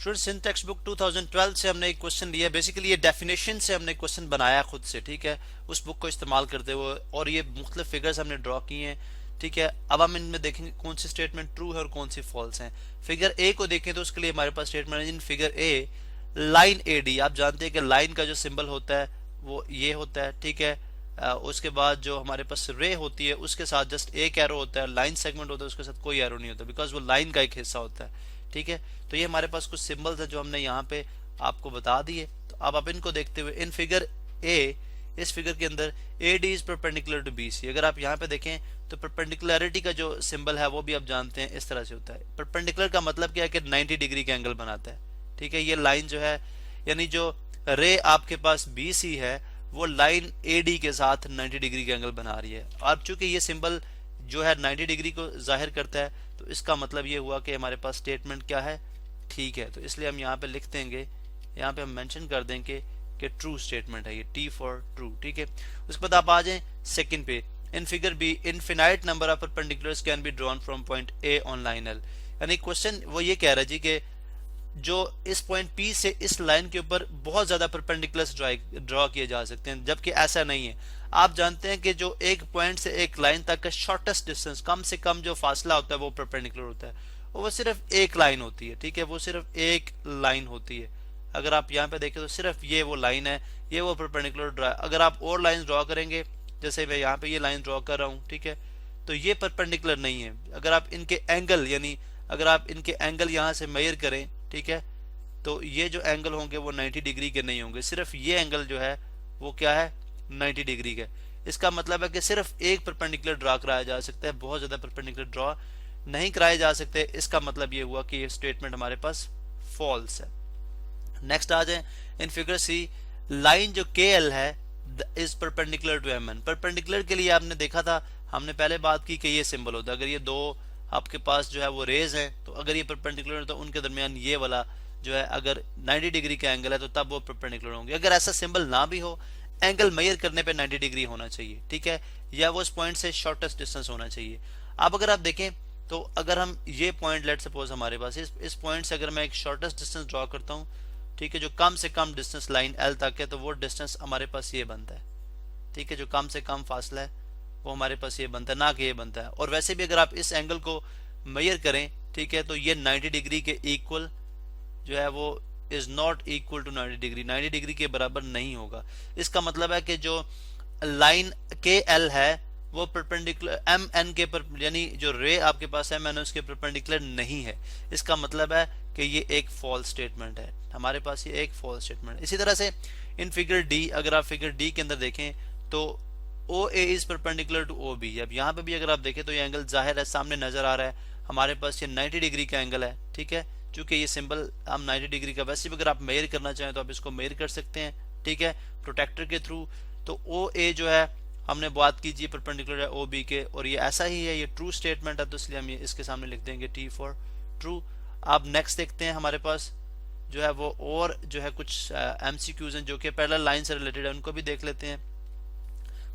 Students in text book 2012 से हमने एक क्वेश्चन लिया, बेसिकली ये डेफिनेशन से हमने क्वेश्चन बनाया खुद से, ठीक है, उस बुक को इस्तेमाल करते हुए, और ये मुख्तलिफ फिगर्स हमने ड्रॉ किए हैं, ठीक है। अब हम इनमें देखेंगे कौन सी स्टेटमेंट ट्रू है और कौन सी फॉल्स है। फिगर ए को देखें तो उसके लिए हमारे पास स्टेटमेंट है in figure A line A D. आप जानते हैं कि लाइन का जो सिंबल होता है वो ये होता है, ठीक है। उसके बाद जो हमारे पास रे होती है उसके साथ जस्ट एक एरो होता है, लाइन सेगमेंट होता है उसके साथ कोई एरो नहीं होता, बिकॉज वो लाइन का एक हिस्सा होता है, ठीक है। तो ये हमारे पास कुछ सिंबल्स हैं जो हमने यहाँ पे आपको बता दिए। तो अब आप इनको देखते हुए इन फिगर ए, इस फिगर के अंदर A D is perpendicular to B C. अगर आप यहाँ पे देखें तो परपेंडिकुलरिटी का जो सिंबल है वो भी आप जानते हैं इस तरह से होता है। परपेंडिकुलर का मतलब क्या है कि 90 डिग्री का एंगल बनाता है, ठीक है। ये लाइन जो है यानी जो रे आपके पास बी सी है वो लाइन ए डी के साथ 90 डिग्री का एंगल बना रही है। अब चूंकि ये सिंबल जो है 90 डिग्री को जाहिर करता है तो इसका मतलब ये हुआ कि हमारे पास स्टेटमेंट क्या है, ठीक है। तो इसलिए हम यहाँ पे लिख देंगे, यहाँ पे हम मेंशन कर देंगे कि ट्रू स्टेटमेंट है ये, टी फॉर ट्रू, ठीक है। उसके बाद आप आ जाएं सेकंड पे, in figure B infinite number of perpendiculars can be drawn from point A on line L. यानी क्वेश्चन वो ये कह रहा है जी कि जो इस पॉइंट पी से इस लाइन के ऊपर बहुत ज्यादा परपेंडिकुलर्स ड्रॉ किए जा सकते हैं, जबकि ऐसा नहीं है। आप जानते हैं कि जो एक पॉइंट से एक लाइन तक का शॉर्टेस्ट डिस्टेंस, कम से कम जो फासला होता है वो परपेंडिकुलर होता है, वो सिर्फ एक लाइन होती है, ठीक है। वो सिर्फ एक लाइन होती है। अगर आप यहाँ पे देखें तो सिर्फ ये वो लाइन है, ये वो परपेंडिकुलर ड्रॉ। अगर आप और लाइन ड्रॉ करेंगे, जैसे मैं यहाँ पे ये लाइन ड्रॉ कर रहा हूँ, ठीक है, तो ये परपेंडिकुलर नहीं है। अगर आप इनके एंगल यानी अगर आप इनके एंगल यहाँ से मेजर करें, ठीक है, तो ये जो एंगल होंगे वो 90 डिग्री के नहीं होंगे। सिर्फ ये एंगल जो है वो क्या है, 90 डिग्री का। इसका मतलब है कि सिर्फ एक परपेंडिकुलर ड्रॉ कराया जा सकता है, बहुत ज्यादा परपेंडिकुलर ड्रॉ नहीं कराए जा सकते। इसका मतलब ये हुआ कि ये स्टेटमेंट हमारे पास फॉल्स है। नेक्स्ट आ जाए इन फिगर सी, लाइन जो के एल है is perpendicular to M N. Perpendicular के लिए आपने देखा था, हमने पहले बात की कि ये सिंबल होता है। अगर ये दो आपके पास जो है वो रेज हैं, तो अगर ये परपेंडिकुलर है तो उनके दरमियान ये वाला जो है अगर 90 डिग्री का एंगल है तो तब वो परपेंडिकुलर होंगे। अगर ऐसा सिंबल ना भी हो, एंगल मेजर करने पे 90 डिग्री होना चाहिए, ठीक है, या वो इस पॉइंट से शॉर्टेस्ट डिस्टेंस होना चाहिए। अब अगर आप देखें तो अगर हम ये पॉइंट लेट सपोज हमारे पास इस पॉइंट से अगर मैं एक शॉर्टेस्ट डिस्टेंस ड्रॉ करता हूँ, ठीक है, जो कम से कम डिस्टेंस लाइन एल तक है, तो वो डिस्टेंस हमारे पास ये बनता है, ठीक है। जो कम से कम फासला है वो हमारे पास ये बनता है, ना कि ये बनता है। और वैसे भी अगर आप इस एंगल को मेजर करें, ठीक है, तो ये 90 डिग्री के इक्वल जो है वो is not equal to 90 degree, 90 degree के बराबर नहीं होगा। इसका मतलब है कि जो लाइन के एल है वो परपेंडिकुलर एम एन के यानी जो रे आपके पास है मैंने उसके परपेंडिकुलर नहीं है। इसका मतलब है कि ये एक फॉल्स स्टेटमेंट है, हमारे पास ये एक फॉल्स स्टेटमेंट है। इसी तरह से इन फिगर डी, अगर आप फिगर डी के अंदर देखें तो O A is perpendicular to O B. अब यहाँ पे भी अगर आप देखें तो ये एंगल जाहिर है सामने नजर आ रहा है, हमारे पास ये 90 डिग्री का एंगल है, ठीक है। चूंकि ये सिंबल हम 90 डिग्री का, वैसे भी अगर आप मेजर करना चाहें तो आप इसको मेजर कर सकते हैं, ठीक है, प्रोटेक्टर के थ्रू। तो ओ ए जो है हमने बात कीजिए परपेंडिकुलर है ओ बी के, और ये ऐसा ही है, ये ट्रू स्टेटमेंट है, तो इसलिए हम ये इसके सामने लिख देंगे टी फॉर ट्रू। आप नेक्स्ट देखते हैं हमारे पास जो है वो और जो है कुछ एमसीक्यूज हैं जो कि पैरेलल लाइन से रिलेटेड है, उनको भी देख लेते हैं।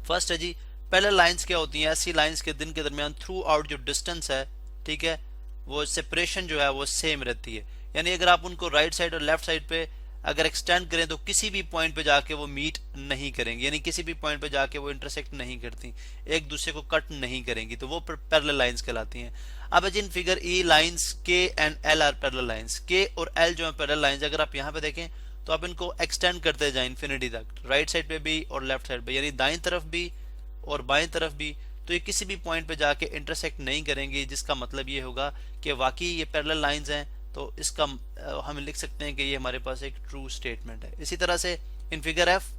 फर्स्ट है जी, पैरेलल लाइंस क्या होती हैं, ऐसी लाइंस के दिन के दरमियान थ्रू आउट जो डिस्टेंस है, ठीक है, वो सेपरेशन जो है वो सेम रहती है। यानी अगर आप उनको राइट साइड और लेफ्ट साइड पे अगर एक्सटेंड करें तो किसी भी पॉइंट पे जाके वो मीट नहीं करेंगे, यानी किसी भी पॉइंट पे जाके वो इंटरसेक्ट नहीं करती, एक दूसरे को कट नहीं करेंगी, तो वो पैरेलल लाइंस कहलाती हैं। अब जिन फिगर ई लाइंस के and L R parallel lines, के और एल जो है पैरेलल लाइंस, अगर आप यहाँ पे देखें तो आप इनको एक्सटेंड करते जाए इन्फिनिटी तक, राइट साइड पे भी और लेफ्ट साइड पे, यानी दाईं तरफ भी और बाएं तरफ भी, तो ये किसी भी पॉइंट पे जाके इंटरसेक्ट नहीं करेंगे, जिसका मतलब ये होगा कि वाकई ये पैरेलल लाइंस हैं। तो इसका हम लिख सकते हैं कि ये हमारे पास एक ट्रू स्टेटमेंट है। इसी तरह से in figure F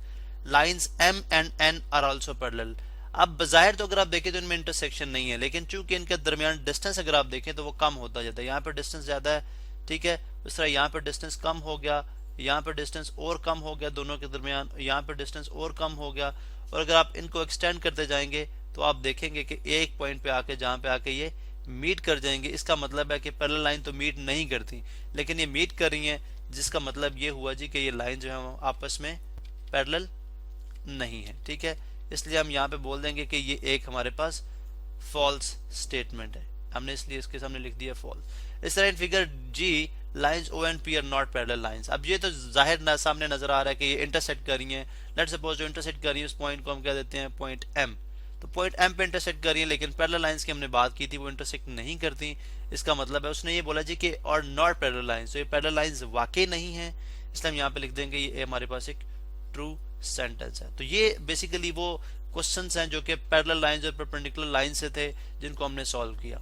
lines M and N are also parallel. अब बजाहिर तो अगर आप देखें तो इनमें इंटरसेक्शन नहीं है, लेकिन चूंकि इनके दरमियान डिस्टेंस अगर आप देखें तो वो कम होता जाता है। यहाँ पर डिस्टेंस ज्यादा है, ठीक है, उस तरह यहाँ पर डिस्टेंस कम हो गया, यहाँ पर डिस्टेंस और कम हो गया दोनों के दरमियान, यहाँ पर डिस्टेंस और कम हो गया। और अगर आप इनको एक्सटेंड करते जाएंगे तो आप देखेंगे कि एक पॉइंट पे आके जहां पे आके ये मीट कर जाएंगे। इसका मतलब है कि पैरेलल लाइन तो मीट नहीं करती, लेकिन ये मीट कर रही हैं, जिसका मतलब ये हुआ जी कि ये लाइन जो है आपस में पैरेलल नहीं है, ठीक है। इसलिए हम यहाँ पे बोल देंगे कि ये एक हमारे पास फॉल्स स्टेटमेंट है, हमने इसलिए इसके सामने लिख दिया फॉल्स। इस तरह in figure G lines O and P are not parallel lines. अब ये तो जाहिर सामने नजर आ रहा है कि ये इंटरसेक्ट कर रही हैं। लेट्स सपोज जो इंटरसेक्ट कर रही है उस पॉइंट को हम क्या देते हैं, पॉइंट एम। तो पॉइंट एम पे इंटरसेक्ट कर रही है, लेकिन पैरेलल लाइंस की हमने बात की थी वो इंटरसेक्ट नहीं करती। इसका मतलब है उसने ये बोला जी कि और नॉट पैरेलल लाइंस, तो ये पैरेलल लाइंस वाकई नहीं है, इसलिए हम यहाँ पे लिख देंगे ये हमारे पास एक ट्रू सेंटेंस है। तो ये बेसिकली वो क्वेश्चंस हैं जो कि पैरेलल लाइंस और परपेंडिकुलर लाइन से थे जिनको हमने सॉल्व किया।